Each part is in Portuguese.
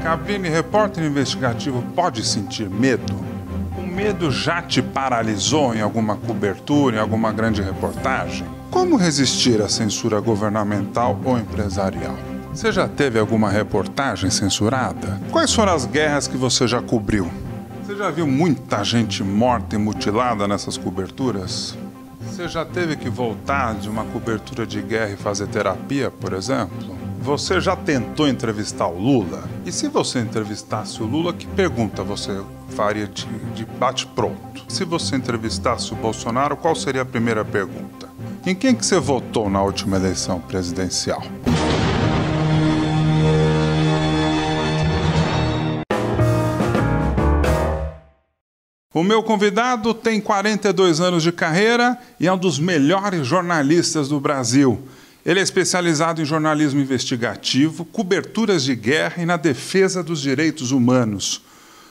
Cabrini, repórter investigativo, pode sentir medo? O medo já te paralisou em alguma cobertura, em alguma grande reportagem? Como resistir à censura governamental ou empresarial? Você já teve alguma reportagem censurada? Quais foram as guerras que você já cobriu? Você já viu muita gente morta e mutilada nessas coberturas? Você já teve que voltar de uma cobertura de guerra e fazer terapia, por exemplo? Você já tentou entrevistar o Lula? E se você entrevistasse o Lula, que pergunta você faria de bate-pronto? Se você entrevistasse o Bolsonaro, qual seria a primeira pergunta? Em quem que você votou na última eleição presidencial? O meu convidado tem 42 anos de carreira e é um dos melhores jornalistas do Brasil. Ele é especializado em jornalismo investigativo, coberturas de guerra e na defesa dos direitos humanos.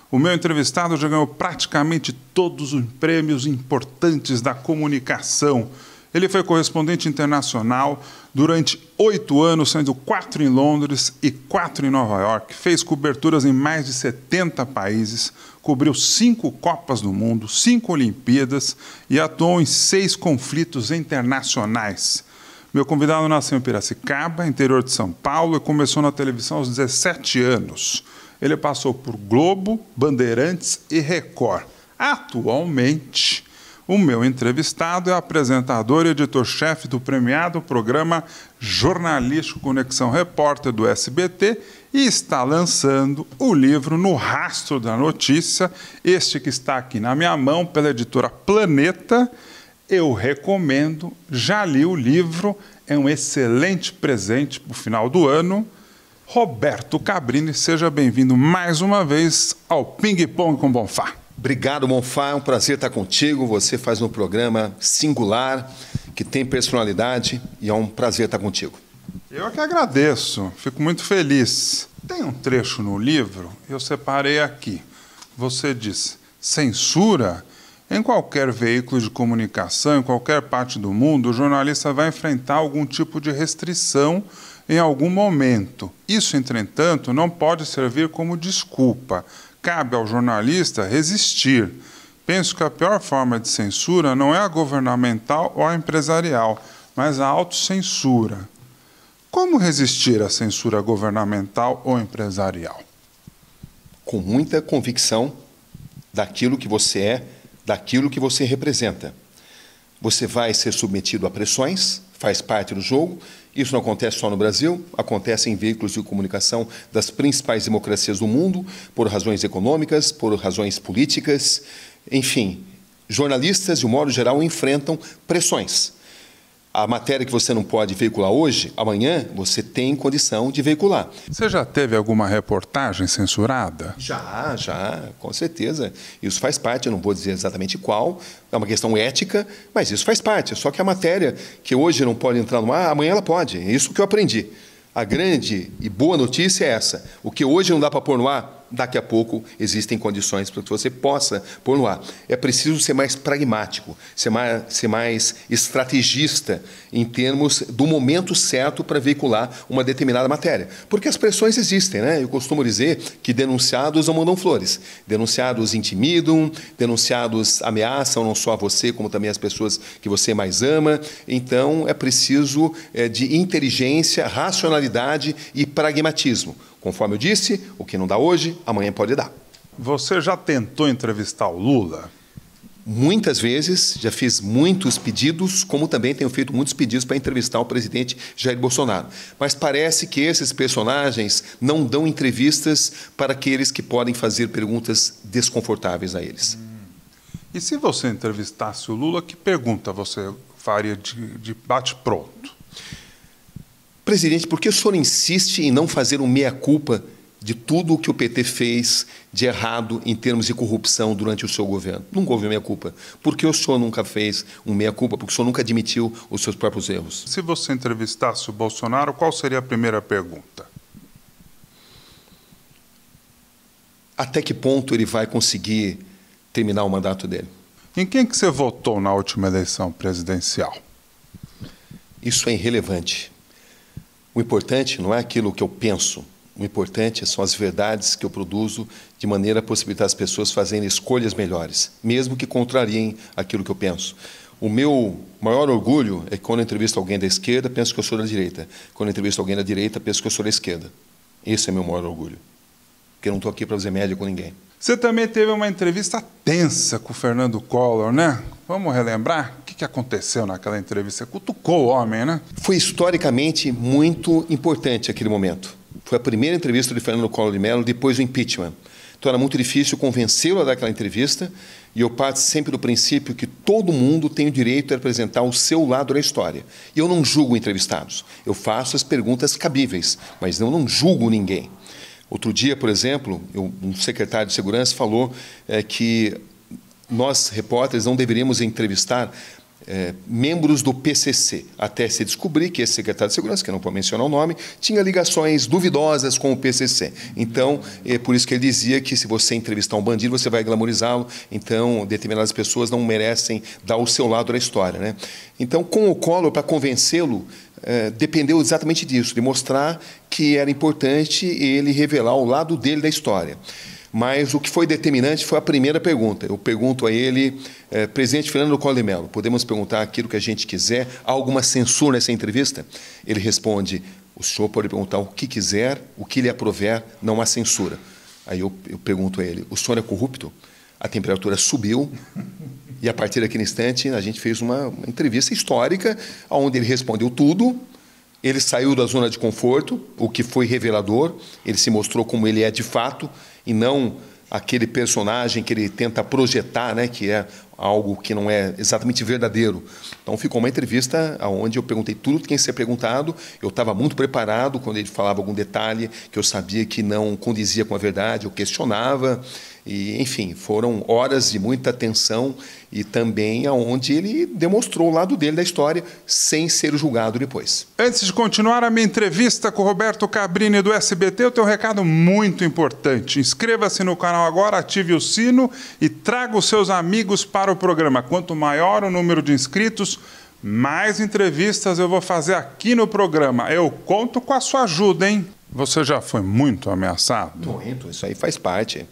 O meu entrevistado já ganhou praticamente todos os prêmios importantes da comunicação. Ele foi correspondente internacional durante 8 anos, sendo 4 em Londres e 4 em Nova York. Fez coberturas em mais de 70 países, cobriu 5 Copas do Mundo, 5 Olimpíadas e atuou em 6 conflitos internacionais. Meu convidado nasceu em Piracicaba, interior de São Paulo, e começou na televisão aos 17 anos. Ele passou por Globo, Bandeirantes e Record. Atualmente, o meu entrevistado é apresentador e editor-chefe do premiado programa jornalístico Conexão Repórter do SBT e está lançando o livro No Rastro da Notícia, este que está aqui na minha mão pela editora Planeta. Eu recomendo, já li o livro, é um excelente presente para o final do ano. Roberto Cabrini, seja bem-vindo mais uma vez ao Ping Pong com Bonfá. Obrigado, Bonfá, é um prazer estar contigo. Você faz um programa singular, que tem personalidade, e é um prazer estar contigo. Eu é que agradeço, fico muito feliz. Tem um trecho no livro, eu separei aqui. Você diz, censura? Em qualquer veículo de comunicação, em qualquer parte do mundo, o jornalista vai enfrentar algum tipo de restrição em algum momento. Isso, entretanto, não pode servir como desculpa. Cabe ao jornalista resistir. Penso que a pior forma de censura não é a governamental ou a empresarial, mas a autocensura. Como resistir à censura governamental ou empresarial? Com muita convicção daquilo que você é, daquilo que você representa. Você vai ser submetido a pressões, faz parte do jogo. Isso não acontece só no Brasil, acontece em veículos de comunicação das principais democracias do mundo, por razões econômicas, por razões políticas. Enfim, jornalistas, de um modo geral, enfrentam pressões. A matéria que você não pode veicular hoje, amanhã, você tem condição de veicular. Você já teve alguma reportagem censurada? Já, com certeza. Isso faz parte, eu não vou dizer exatamente qual, é uma questão ética, mas isso faz parte. Só que a matéria que hoje não pode entrar no ar, amanhã ela pode. É isso que eu aprendi. A grande e boa notícia é essa. O que hoje não dá para pôr no ar, daqui a pouco existem condições para que você possa pôr no ar. É preciso ser mais pragmático, ser mais estrategista em termos do momento certo para veicular uma determinada matéria. Porque as pressões existem, né? Eu costumo dizer que denunciados não mandam flores. Denunciados intimidam, denunciados ameaçam não só a você, como também as pessoas que você mais ama. Então, é preciso de inteligência, racionalidade e pragmatismo. Conforme eu disse, o que não dá hoje, amanhã pode dar. Você já tentou entrevistar o Lula? Muitas vezes, já fiz muitos pedidos, como também tenho feito muitos pedidos para entrevistar o presidente Jair Bolsonaro. Mas parece que esses personagens não dão entrevistas para aqueles que podem fazer perguntas desconfortáveis a eles. E se você entrevistasse o Lula, que pergunta você faria de bate-pronto? Presidente, por que o senhor insiste em não fazer um meia-culpa de tudo o que o PT fez de errado em termos de corrupção durante o seu governo? Nunca houve meia-culpa. Por que o senhor nunca fez um meia-culpa? Porque o senhor nunca admitiu os seus próprios erros. Se você entrevistasse o Bolsonaro, qual seria a primeira pergunta? Até que ponto ele vai conseguir terminar o mandato dele? Em quem que você votou na última eleição presidencial? Isso é irrelevante. O importante não é aquilo que eu penso. O importante são as verdades que eu produzo de maneira a possibilitar as pessoas fazerem escolhas melhores, mesmo que contrariem aquilo que eu penso. O meu maior orgulho é que quando eu entrevisto alguém da esquerda, penso que eu sou da direita. Quando eu entrevisto alguém da direita, penso que eu sou da esquerda. Esse é meu maior orgulho. Porque eu não estou aqui para fazer média com ninguém. Você também teve uma entrevista tensa com o Fernando Collor, né? Vamos relembrar? O que aconteceu naquela entrevista? Você cutucou o homem, né? Foi historicamente muito importante aquele momento. Foi a primeira entrevista de Fernando Collor de Mello depois do impeachment. Então era muito difícil convencê-lo a dar aquela entrevista, e eu parto sempre do princípio que todo mundo tem o direito de apresentar o seu lado da história. E eu não julgo entrevistados, eu faço as perguntas cabíveis, mas eu não julgo ninguém. Outro dia, por exemplo, um secretário de segurança falou que nós, repórteres, não deveríamos entrevistar membros do PCC, até se descobrir que esse secretário de segurança, que eu não vou mencionar o nome, tinha ligações duvidosas com o PCC. Então, é por isso que ele dizia que se você entrevistar um bandido, você vai glamorizá-lo, então determinadas pessoas não merecem dar o seu lado da história, né? Então, com o Collor, para convencê-lo, dependeu exatamente disso, de mostrar que era importante ele revelar o lado dele da história. Mas o que foi determinante foi a primeira pergunta. Eu pergunto a ele, presidente Fernando Collor de Mello, podemos perguntar aquilo que a gente quiser? Há alguma censura nessa entrevista? Ele responde, o senhor pode perguntar o que quiser, o que lhe aprover, não há censura. Aí eu pergunto a ele, o senhor é corrupto? A temperatura subiu e a partir daquele instante a gente fez uma entrevista histórica onde ele respondeu tudo. Ele saiu da zona de conforto, o que foi revelador, ele se mostrou como ele é de fato, e não aquele personagem que ele tenta projetar, né, que é algo que não é exatamente verdadeiro. Então ficou uma entrevista onde eu perguntei tudo que tinha que ser perguntado, eu estava muito preparado quando ele falava algum detalhe que eu sabia que não condizia com a verdade, eu questionava, e, enfim, foram horas de muita tensão e também aonde ele demonstrou o lado dele da história sem ser julgado depois. Antes de continuar a minha entrevista com o Roberto Cabrini do SBT, eu tenho um recado muito importante. Inscreva-se no canal agora, ative o sino e traga os seus amigos para o programa. Quanto maior o número de inscritos, mais entrevistas eu vou fazer aqui no programa. Eu conto com a sua ajuda, hein? Você já foi muito ameaçado? Muito, isso aí faz parte.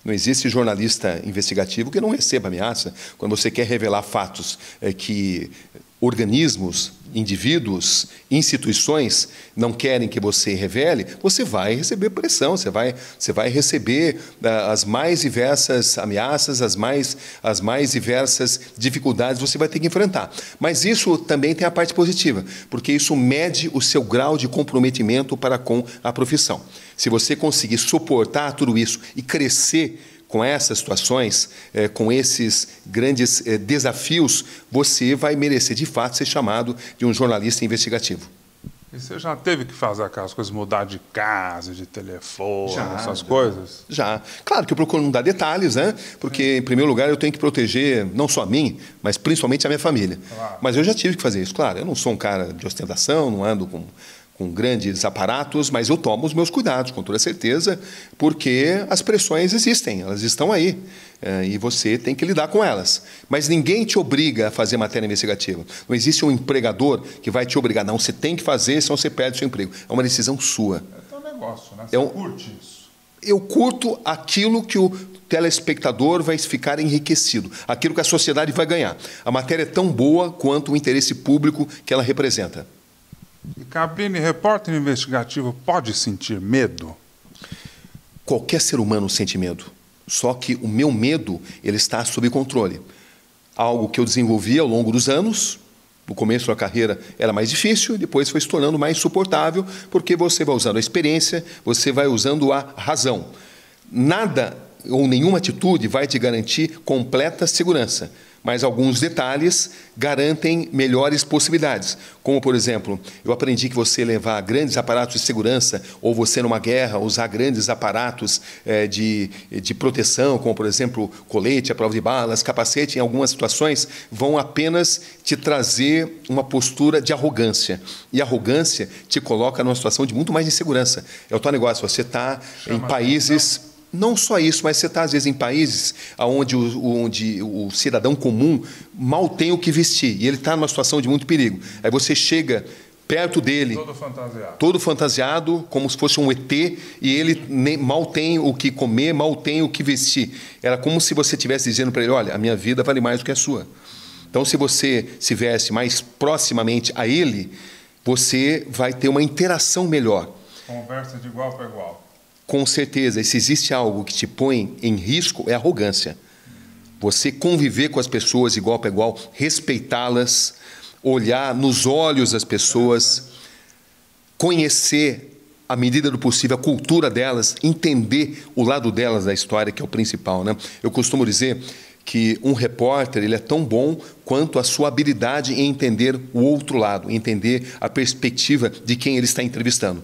Não existe jornalista investigativo que não receba ameaça. Quando você quer revelar fatos que organismos, indivíduos, instituições não querem que você revele, você vai receber pressão, você vai receber as mais diversas ameaças, as mais diversas dificuldades você vai ter que enfrentar. Mas isso também tem a parte positiva, porque isso mede o seu grau de comprometimento para com a profissão. Se você conseguir suportar tudo isso e crescer com essas situações, com esses grandes desafios, você vai merecer, de fato, ser chamado de um jornalista investigativo. E você já teve que fazer aquelas coisas, mudar de casa, de telefone, essas já, coisas? Já. Claro que eu procuro não dar detalhes, né? Porque, em primeiro lugar, eu tenho que proteger não só a mim, mas principalmente a minha família. Claro. Mas eu já tive que fazer isso, claro. Eu não sou um cara de ostentação, não ando com grandes aparatos, mas eu tomo os meus cuidados, com toda certeza, porque as pressões existem, elas estão aí, e você tem que lidar com elas. Mas ninguém te obriga a fazer matéria investigativa. Não existe um empregador que vai te obrigar, não, você tem que fazer, senão você perde o seu emprego. É uma decisão sua. É teu negócio, né? Você curte isso? Eu curto aquilo que o telespectador vai ficar enriquecido, aquilo que a sociedade vai ganhar. A matéria é tão boa quanto o interesse público que ela representa. E Cabrini, repórter investigativo, pode sentir medo? Qualquer ser humano sente medo. Só que o meu medo, ele está sob controle. Algo que eu desenvolvi ao longo dos anos. No começo da carreira era mais difícil, depois foi se tornando mais suportável, porque você vai usando a experiência, você vai usando a razão. Nada ou nenhuma atitude vai te garantir completa segurança, mas alguns detalhes garantem melhores possibilidades. Como, por exemplo, eu aprendi que você levar grandes aparatos de segurança, ou você numa guerra usar grandes aparatos de proteção, como, por exemplo, colete, a prova de balas, capacete, em algumas situações, vão apenas te trazer uma postura de arrogância. E a arrogância te coloca numa situação de muito mais insegurança. É o teu negócio, você está em países... Não só isso, mas você está, às vezes, em países onde o cidadão comum mal tem o que vestir, e ele está numa situação de muito perigo. Aí você chega perto dele. Todo fantasiado, como se fosse um ET, e ele mal tem o que comer, mal tem o que vestir. Era como se você estivesse dizendo para ele, olha, a minha vida vale mais do que a sua. Então, se você se veste mais proximamente a ele, você vai ter uma interação melhor. Conversa de igual para igual. Com certeza. E se existe algo que te põe em risco, é arrogância. Você conviver com as pessoas igual para igual, respeitá-las, olhar nos olhos das pessoas, conhecer, à medida do possível, a cultura delas, entender o lado delas da história, que é o principal, né? Eu costumo dizer que um repórter ele é tão bom quanto a sua habilidade em entender o outro lado, entender a perspectiva de quem ele está entrevistando.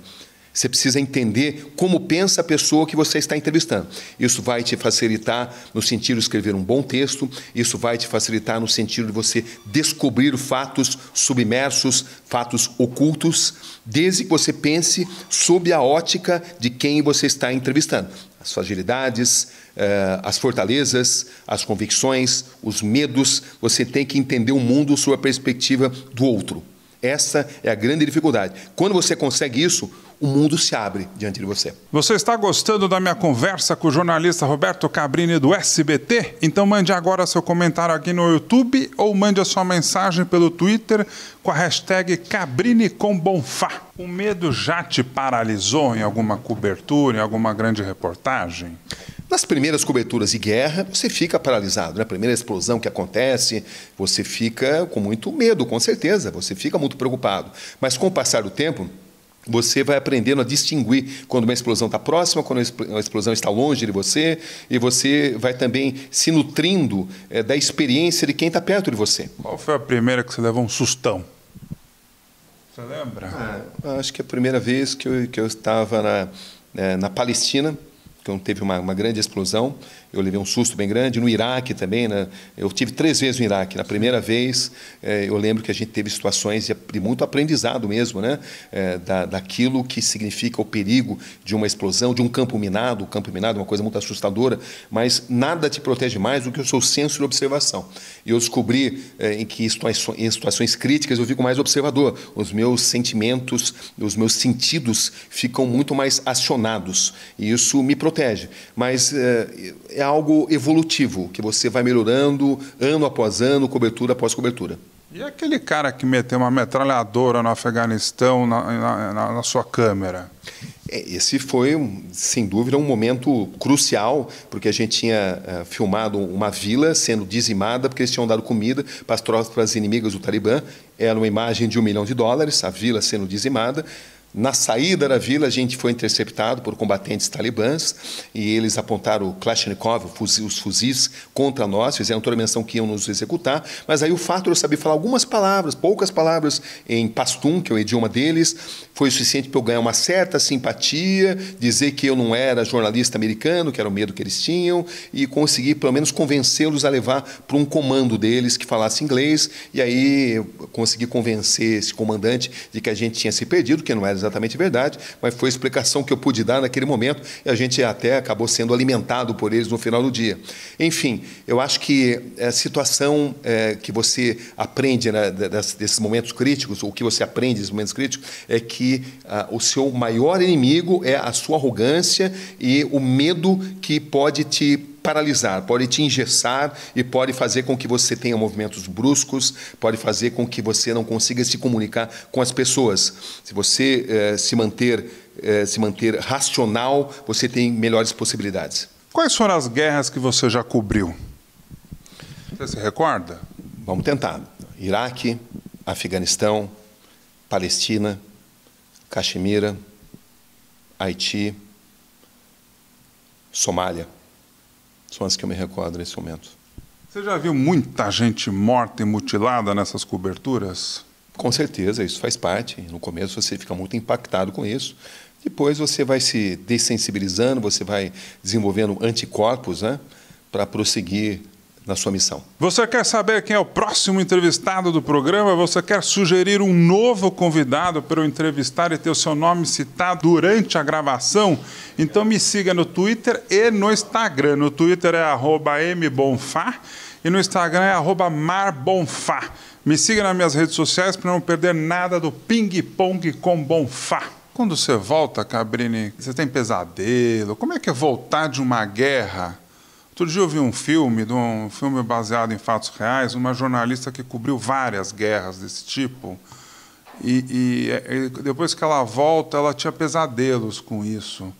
Você precisa entender como pensa a pessoa que você está entrevistando. Isso vai te facilitar no sentido de escrever um bom texto, isso vai te facilitar no sentido de você descobrir fatos submersos, fatos ocultos, desde que você pense sob a ótica de quem você está entrevistando. As fragilidades, as fortalezas, as convicções, os medos, você tem que entender o mundo sob a perspectiva do outro. Essa é a grande dificuldade. Quando você consegue isso, o mundo se abre diante de você. Você está gostando da minha conversa com o jornalista Roberto Cabrini do SBT? Então mande agora seu comentário aqui no YouTube ou mande a sua mensagem pelo Twitter com a hashtag CabriniComBonfá. O medo já te paralisou em alguma cobertura, em alguma grande reportagem? Nas primeiras coberturas de guerra, você fica paralisado. Na primeira explosão que acontece, você fica com muito medo, com certeza. Você fica muito preocupado. Mas com o passar do tempo, você vai aprendendo a distinguir quando uma explosão está próxima, quando uma explosão está longe de você, e você vai também se nutrindo da experiência de quem está perto de você. Qual foi a primeira que você levou um sustão? Você lembra? Acho que a primeira vez que eu estava na Palestina, quando teve uma grande explosão, eu levei um susto bem grande. No Iraque também, né? Eu tive 3 vezes no Iraque. Na primeira vez, eu lembro que a gente teve situações de muito aprendizado mesmo, né? Daquilo que significa o perigo de uma explosão, de um campo minado. O campo minado é uma coisa muito assustadora, mas nada te protege mais do que o seu senso de observação. E eu descobri em situações críticas eu fico mais observador. Os meus sentimentos, os meus sentidos ficam muito mais acionados. E isso me protege. Mas é algo evolutivo, que você vai melhorando ano após ano, cobertura após cobertura. E aquele cara que meteu uma metralhadora no Afeganistão na sua câmera? Esse foi, sem dúvida, um momento crucial, porque a gente tinha filmado uma vila sendo dizimada, porque eles tinham dado comida para as tropas inimigas do Talibã. Era uma imagem de $1 milhão, a vila sendo dizimada. Na saída da vila, a gente foi interceptado por combatentes talibãs e eles apontaram o Kalashnikov, os fuzis, contra nós, fizeram toda a menção que iam nos executar, mas aí o fato de eu saber falar algumas palavras, poucas palavras em pastum, que é o idioma deles, foi o suficiente para eu ganhar uma certa simpatia, dizer que eu não era jornalista americano, que era o medo que eles tinham, e conseguir pelo menos convencê-los a levar para um comando deles que falasse inglês, e aí eu consegui convencer esse comandante de que a gente tinha se perdido, que não era exatamente verdade, mas foi a explicação que eu pude dar naquele momento e a gente até acabou sendo alimentado por eles no final do dia. Enfim, eu acho que a situação que você aprende, né, desses momentos críticos, ou que você aprende desses momentos críticos, é que o seu maior inimigo é a sua arrogância e o medo que pode te paralisar, pode te engessar e pode fazer com que você tenha movimentos bruscos, pode fazer com que você não consiga se comunicar com as pessoas. Se você se manter racional, você tem melhores possibilidades. Quais foram as guerras que você já cobriu? Você se recorda? Vamos tentar. Iraque, Afeganistão, Palestina, Caxemira, Haiti, Somália. São as que eu me recordo nesse momento. Você já viu muita gente morta e mutilada nessas coberturas? Com certeza, isso faz parte. No começo você fica muito impactado com isso. Depois você vai se dessensibilizando, você vai desenvolvendo anticorpos, né, para prosseguir na sua missão. Você quer saber quem é o próximo entrevistado do programa? Você quer sugerir um novo convidado para eu entrevistar e ter o seu nome citado durante a gravação? Então me siga no Twitter e no Instagram. No Twitter é @mbonfá e no Instagram é @marbonfá. Me siga nas minhas redes sociais para não perder nada do ping-pong com Bonfá. Quando você volta, Cabrini, você tem pesadelo? Como é que é voltar de uma guerra? Outro dia eu vi um filme baseado em fatos reais, uma jornalista que cobriu várias guerras desse tipo. E depois que ela volta, ela tinha pesadelos com isso.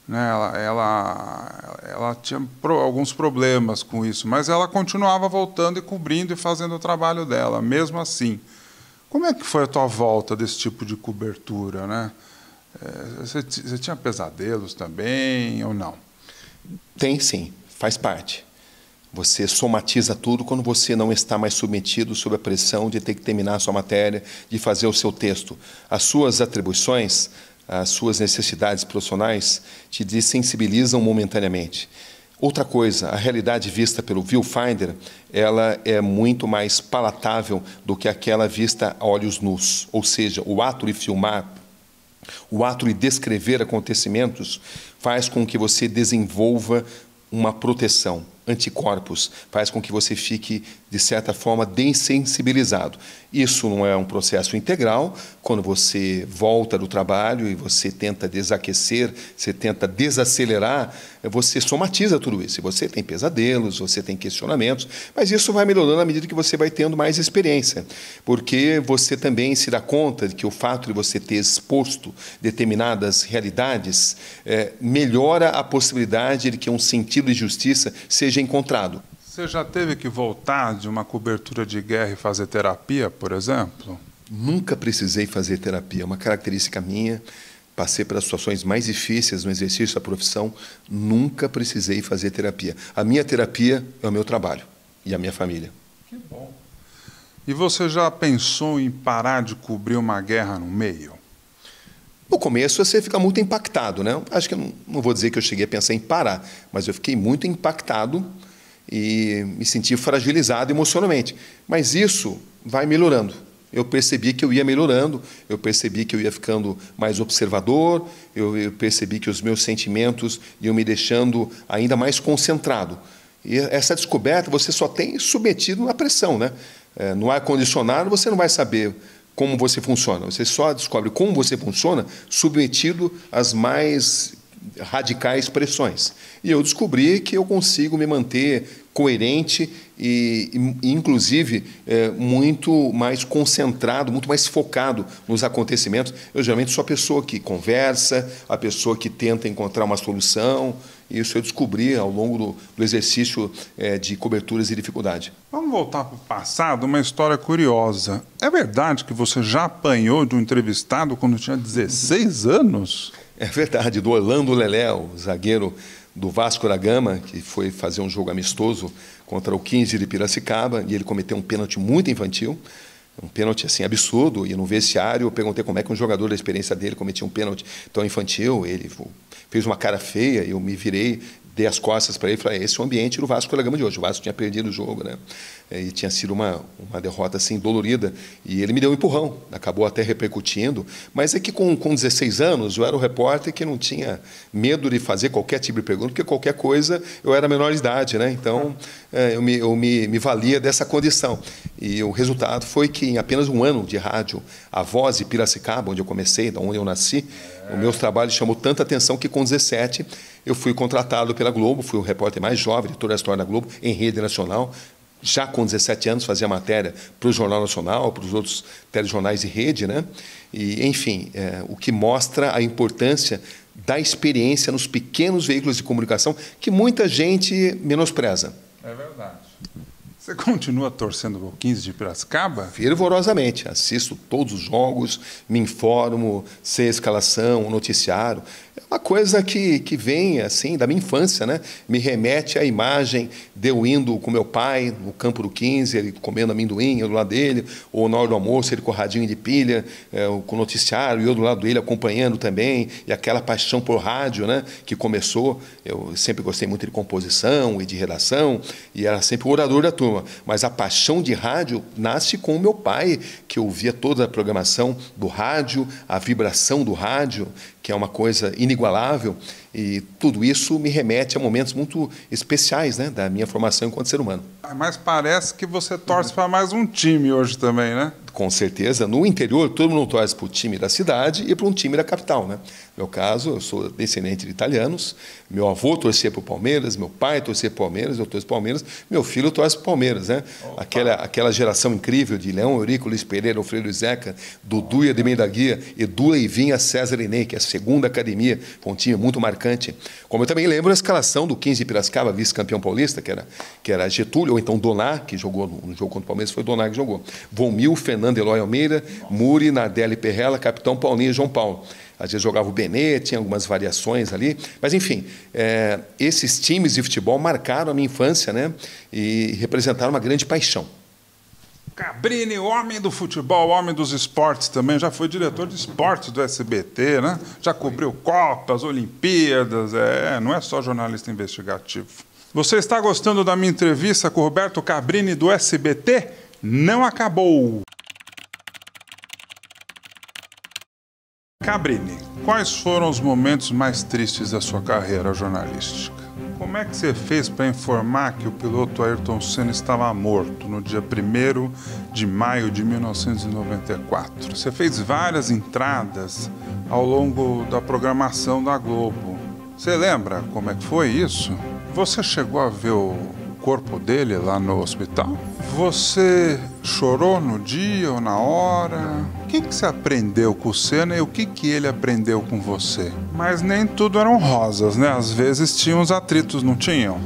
Né? Ela tinha alguns problemas com isso, mas ela continuava voltando e cobrindo e fazendo o trabalho dela, mesmo assim. Como é que foi a tua volta desse tipo de cobertura, né? Você tinha pesadelos também ou não? Tem sim, faz parte. Você somatiza tudo quando você não está mais submetido sob a pressão de ter que terminar a sua matéria, de fazer o seu texto. As suas atribuições, as suas necessidades profissionais te desensibilizam momentaneamente. Outra coisa, a realidade vista pelo viewfinder, ela é muito mais palatável do que aquela vista a olhos nus. Ou seja, o ato de filmar, o ato de descrever acontecimentos faz com que você desenvolva uma proteção, anticorpos, faz com que você fique, de certa forma, dessensibilizado. Isso não é um processo integral. Quando você volta do trabalho e você tenta desaquecer, você tenta desacelerar, você somatiza tudo isso. Você tem pesadelos, você tem questionamentos, mas isso vai melhorando à medida que você vai tendo mais experiência, porque você também se dá conta de que o fato de você ter exposto determinadas realidades melhora a possibilidade de que um sentido de justiça seja encontrado. Você já teve que voltar de uma cobertura de guerra e fazer terapia, por exemplo? Nunca precisei fazer terapia, é uma característica minha. Passei pelas situações mais difíceis no exercício da profissão, nunca precisei fazer terapia. A minha terapia é o meu trabalho e a minha família. Que bom. E você já pensou em parar de cobrir uma guerra no meio? No começo você fica muito impactado, né? Acho que eu não vou dizer que eu cheguei a pensar em parar, mas eu fiquei muito impactado e me senti fragilizado emocionalmente. Mas isso vai melhorando. Eu percebi que eu ia melhorando, eu percebi que eu ia ficando mais observador, eu percebi que os meus sentimentos iam me deixando ainda mais concentrado. E essa descoberta você só tem submetido na pressão, né? No ar-condicionado você não vai saber como você funciona, você só descobre como você funciona submetido às mais radicais pressões. E eu descobri que eu consigo me manter coerente e inclusive, muito mais concentrado, muito mais focado nos acontecimentos. Eu geralmente sou a pessoa que conversa, a pessoa que tenta encontrar uma solução. Isso eu descobri ao longo do exercício de coberturas e dificuldade. Vamos voltar para o passado, uma história curiosa. É verdade que você já apanhou de um entrevistado quando tinha 16 anos? É verdade, do Orlando Lelé, o zagueiro do Vasco da Gama, que foi fazer um jogo amistoso contra o 15 de Piracicaba, e ele cometeu um pênalti muito infantil, um pênalti assim absurdo, e no vestiário eu perguntei como é que um jogador da experiência dele cometia um pênalti tão infantil. Ele fez uma cara feia, eu me virei, dei as costas para ele e falei: esse é o ambiente do Vasco da Gama de hoje. O Vasco tinha perdido o jogo, né? E tinha sido uma derrota assim dolorida, e ele me deu um empurrão, acabou até repercutindo, mas é que com 16 anos eu era o repórter que não tinha medo de fazer qualquer tipo de pergunta, porque qualquer coisa eu era menor de idade, né? Então eu me valia dessa condição, e o resultado foi que em apenas um ano de rádio, a Voz de Piracicaba, onde eu comecei, da onde eu nasci, o meu trabalho chamou tanta atenção que com 17 eu fui contratado pela Globo, fui o repórter mais jovem de toda a história da Globo, em rede nacional. Já com 17 anos fazia matéria para o Jornal Nacional, para os outros telejornais de rede, né? E, enfim, o que mostra a importância da experiência nos pequenos veículos de comunicação que muita gente menospreza. É verdade. Você continua torcendo o 15 de Piracicaba? Fervorosamente. Assisto todos os jogos, me informo, sei a escalação, o noticiário. É uma coisa que vem assim da minha infância, né? Me remete à imagem de eu indo com meu pai no campo do 15, ele comendo amendoim, eu do lado dele, ou na hora do almoço ele com o radinho de pilha, com o noticiário, e eu do lado dele acompanhando também, e aquela paixão por rádio, né? Que começou. Eu sempre gostei muito de composição e de redação, e era sempre o orador da turma. Mas a paixão de rádio nasce com o meu pai, que ouvia toda a programação do rádio, a vibração do rádio, que é uma coisa inigualável, e tudo isso me remete a momentos muito especiais, né, da minha formação enquanto ser humano. Mas parece que você torce para mais um time hoje também, né? Com certeza. No interior, todo mundo torce para o time da cidade e para um time da capital, né? No meu caso, eu sou descendente de italianos, meu avô torcia para o Palmeiras, meu pai torcia para o Palmeiras, eu torço para o Palmeiras, meu filho torce para o Palmeiras, né? Aquela geração incrível de Leão Eurico, Luiz Pereira, Alfredo Zeca, Dudu e Ademir da Guia, Edu Leivinha, César Inei, que é a segunda academia, foi um time muito marcante. Como eu também lembro a escalação do 15 de Piracicaba, vice-campeão paulista, que era Getúlio, ou então Donar, que jogou no jogo contra o Palmeiras, foi Donar que jogou. Volmil, Fernando Eloy Almeida, Muri, Nardelli Perrella, Capitão Paulinho e João Paulo. Às vezes jogava o Benê, tinha algumas variações ali. Mas, enfim, esses times de futebol marcaram a minha infância, né? E representaram uma grande paixão. Cabrini, homem do futebol, homem dos esportes também, já foi diretor de esportes do SBT, né? Já cobriu Copas, Olimpíadas, não é só jornalista investigativo. Você está gostando da minha entrevista com o Roberto Cabrini do SBT? Não acabou! Cabrini, quais foram os momentos mais tristes da sua carreira jornalística? Como é que você fez para informar que o piloto Ayrton Senna estava morto no dia 1º de maio de 1994? Você fez várias entradas ao longo da programação da Globo. Você lembra como é que foi isso? Você chegou a ver o corpo dele lá no hospital? Você chorou no dia ou na hora? O que você aprendeu com o Senna e o que ele aprendeu com você? Mas nem tudo eram rosas, né? Às vezes tinham os atritos, não tinham?